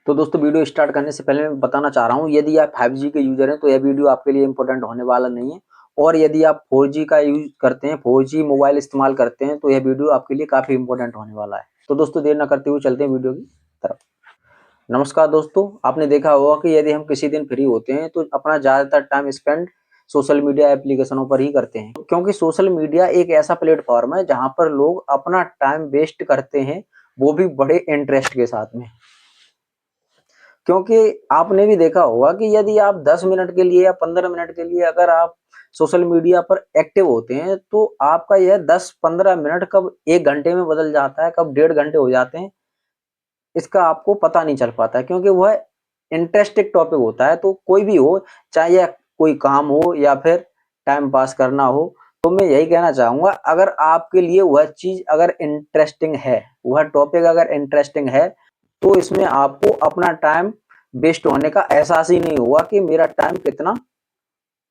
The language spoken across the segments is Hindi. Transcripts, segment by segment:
तो दोस्तों वीडियो स्टार्ट करने से पहले मैं बताना चाह रहा हूँ, यदि आप 5G के यूज़र हैं तो यह वीडियो आपके लिए इम्पोर्टेंट होने वाला नहीं है। और यदि आप 4G का यूज़ करते हैं, 4G मोबाइल इस्तेमाल करते हैं तो यह वीडियो आपके लिए काफ़ी इम्पोर्टेंट होने वाला है। तो दोस्तों देर ना करते हुए चलते हैं वीडियो की तरफ। नमस्कार दोस्तों, आपने देखा होगा कि यदि हम किसी दिन फ्री होते हैं तो अपना ज़्यादातर टाइम स्पेंड सोशल मीडिया एप्लीकेशनों पर ही करते हैं, क्योंकि सोशल मीडिया एक ऐसा प्लेटफॉर्म है जहाँ पर लोग अपना टाइम वेस्ट करते हैं, वो भी बड़े इंटरेस्ट के साथ में। क्योंकि आपने भी देखा होगा कि यदि आप 10 मिनट के लिए या 15 मिनट के लिए अगर आप सोशल मीडिया पर एक्टिव होते हैं तो आपका यह 10-15 मिनट कब 1 घंटे में बदल जाता है, कब 1.5 घंटे हो जाते हैं, इसका आपको पता नहीं चल पाता है, क्योंकि वह इंटरेस्टिंग टॉपिक होता है। तो कोई भी हो, चाहे यह कोई काम हो या फिर टाइम पास करना हो, तो मैं यही कहना चाहूँगा, अगर आपके लिए वह चीज़ अगर इंटरेस्टिंग है, वह टॉपिक अगर इंटरेस्टिंग है, तो इसमें आपको अपना टाइम वेस्ट होने का एहसास ही नहीं होगा कि मेरा टाइम कितना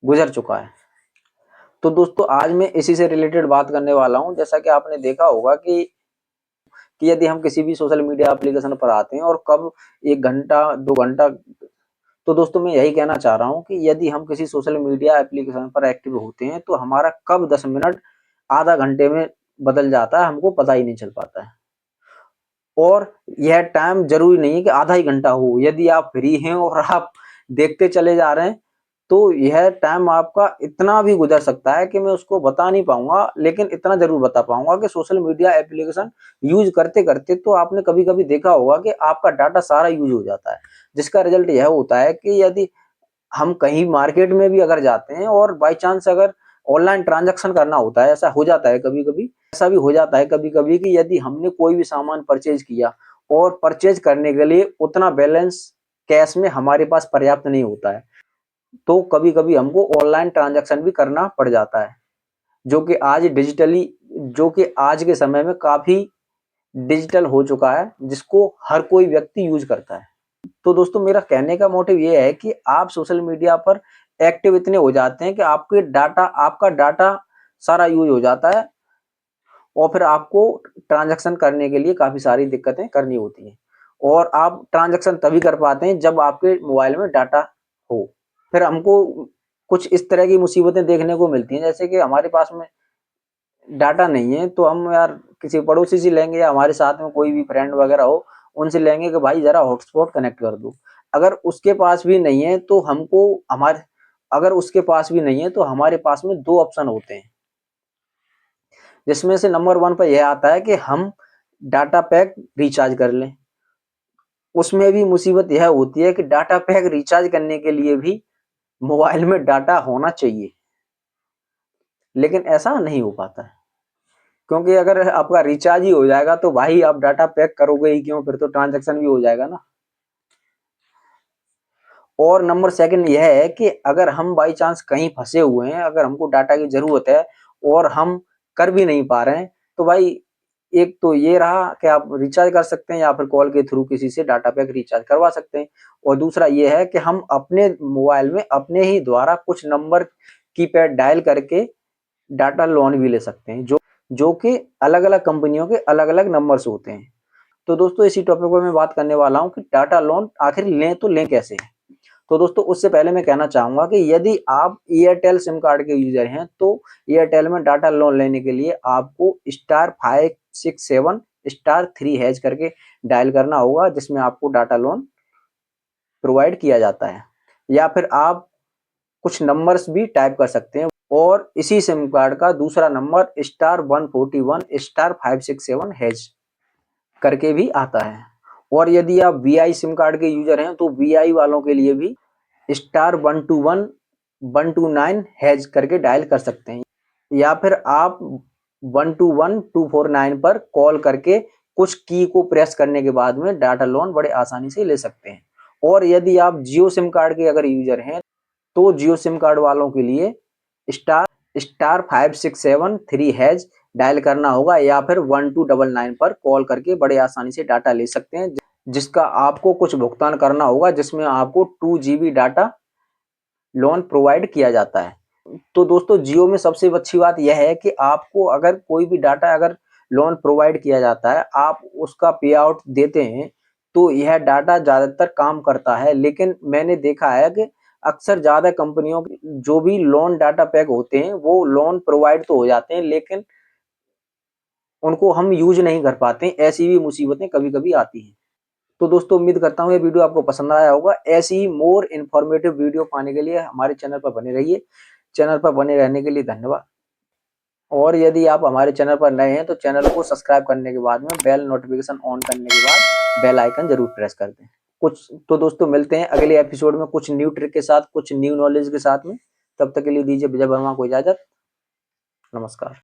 गुजर चुका है। तो दोस्तों आज मैं इसी से रिलेटेड बात करने वाला हूँ। जैसा कि आपने देखा होगा कि यदि हम किसी भी सोशल मीडिया एप्लीकेशन पर आते हैं और कब 1 घंटा 2 घंटा, तो दोस्तों मैं यही कहना चाह रहा हूँ कि यदि हम किसी सोशल मीडिया एप्लीकेशन पर एक्टिव होते हैं तो हमारा कब 10 मिनट आधा घंटे में बदल जाता है, हमको पता ही नहीं चल पाता है। और यह टाइम ज़रूरी नहीं है कि आधा ही घंटा हो। यदि आप फ्री हैं और आप देखते चले जा रहे हैं, तो यह टाइम आपका इतना भी गुज़र सकता है कि मैं उसको बता नहीं पाऊँगा, लेकिन इतना ज़रूर बता पाऊँगा कि सोशल मीडिया एप्लीकेशन यूज़ करते-करते तो आपने कभी-कभी देखा होगा कि आपका डाटा सारा यूज़ हो जाता है। जिसका रिज़ल्ट यह होता है कि यदि हम कहीं मार्केट में भी अगर जाते हैं और बाय चांस अगर ऑनलाइन ट्रांजैक्शन करना होता है, ऐसा हो जाता है कभी-कभी, ऐसा भी हो जाता है कभी-कभी कि यदि हमने कोई भी सामान परचेज़ किया और परचेज़ करने के लिए उतना बैलेंस कैश में हमारे पास पर्याप्त नहीं होता है, तो कभी-कभी हमको ऑनलाइन ट्रांजैक्शन भी करना पड़ जाता है, जो कि आज के समय में काफ़ी डिजिटल हो चुका है, जिसको हर कोई व्यक्ति यूज़ करता है। तो दोस्तों मेरा कहने का मोटिव ये है कि आप सोशल मीडिया पर एक्टिव इतने हो जाते हैं कि आपका डाटा सारा यूज़ हो जाता है और फिर आपको ट्रांज़ैक्शन करने के लिए काफ़ी सारी दिक्कतें करनी होती हैं। और आप ट्रांज़ैक्शन तभी कर पाते हैं जब आपके मोबाइल में डाटा हो। फिर हमको कुछ इस तरह की मुसीबतें देखने को मिलती हैं, जैसे कि हमारे पास में डाटा नहीं है तो हम यार किसी पड़ोसी से लेंगे या हमारे साथ में कोई भी फ्रेंड वगैरह हो, उनसे लेंगे कि भाई ज़रा हॉटस्पॉट कनेक्ट कर दो। अगर उसके पास भी नहीं है तो हमको हमारे अगर उसके पास भी नहीं है तो हमारे पास में 2 ऑप्शन होते हैं, जिसमें से नंबर 1 पर यह आता है कि हम डाटा पैक रिचार्ज कर लें। उसमें भी मुसीबत यह होती है कि डाटा पैक रिचार्ज करने के लिए भी मोबाइल में डाटा होना चाहिए, लेकिन ऐसा नहीं हो पाता है। क्योंकि अगर आपका रिचार्ज ही हो जाएगा तो भाई आप डाटा पैक करोगे ही क्यों, फिर तो ट्रांजैक्शन भी हो जाएगा ना। और नंबर सेकंड यह है कि अगर हम बाई चांस कहीं फंसे हुए हैं, अगर हमको डाटा की ज़रूरत है और हम कर भी नहीं पा रहे हैं, तो भाई एक तो ये रहा कि आप रिचार्ज कर सकते हैं या फिर कॉल के थ्रू किसी से डाटा पैक रिचार्ज करवा सकते हैं। और दूसरा ये है कि हम अपने मोबाइल में अपने ही द्वारा कुछ नंबर कीपैड डायल करके डाटा लोन भी ले सकते हैं, जो कि अलग-अलग कंपनियों के अलग-अलग नंबर्स होते हैं। तो दोस्तों इसी टॉपिक पर मैं बात करने वाला हूँ कि डाटा लोन आखिर लें तो लें कैसे? तो दोस्तों उससे पहले मैं कहना चाहूँगा कि यदि आप एयरटेल सिम कार्ड के यूज़र हैं, तो एयरटेल में डाटा लोन लेने के लिए आपको *567*3# करके डायल करना होगा, जिसमें आपको डाटा लोन प्रोवाइड किया जाता है। या फिर आप कुछ नंबर्स भी टाइप कर सकते हैं और इसी सिम कार्ड का दूसरा नंबर *141*567# करके भी आता है। और यदि आप वीआई सिम कार्ड के यूजर हैं तो वीआई वालों के लिए भी *121*129# करके डायल कर सकते हैं। या फिर आप 121-249 पर कॉल करके कुछ की को प्रेस करने के बाद में डाटा लोन बड़े आसानी से ले सकते हैं। और यदि आप जियो सिम कार्ड के अगर यूजर हैं तो जियो सिम कार्ड वालों के लिए *567*3# डायल करना होगा या फिर 1299 पर कॉल करके बड़े आसानी से डाटा ले सकते हैं, जिसका आपको कुछ भुगतान करना होगा, जिसमें आपको 2 GB डाटा लोन प्रोवाइड किया जाता है। तो दोस्तों जियो में सबसे अच्छी बात यह है कि आपको अगर कोई भी डाटा अगर लोन प्रोवाइड किया जाता है, आप उसका पे आउट देते हैं तो यह डाटा ज़्यादातर काम करता है। लेकिन मैंने देखा है कि अक्सर ज़्यादा कंपनियों के जो भी लोन डाटा पैक होते हैं, वो लोन प्रोवाइड तो हो जाते हैं, लेकिन उनको हम यूज़ नहीं कर पाते हैं। ऐसी भी मुसीबतें कभी-कभी आती हैं। तो दोस्तों उम्मीद करता हूँ ये वीडियो आपको पसंद आया होगा। ऐसी ही मोर इन्फॉर्मेटिव वीडियो पाने के लिए हमारे चैनल पर बने रहिए। चैनल पर बने रहने के लिए धन्यवाद। और यदि आप हमारे चैनल पर नए हैं तो चैनल को सब्सक्राइब करने के बाद में बेल नोटिफिकेशन ऑन करने के बाद बेल आइकन जरूर प्रेस कर दें। कुछ तो दोस्तों मिलते हैं अगले एपिसोड में कुछ न्यू ट्रिक के साथ, कुछ न्यू नॉलेज के साथ में। तब तक के लिए दीजिए विजय वर्मा को इजाजत। नमस्कार।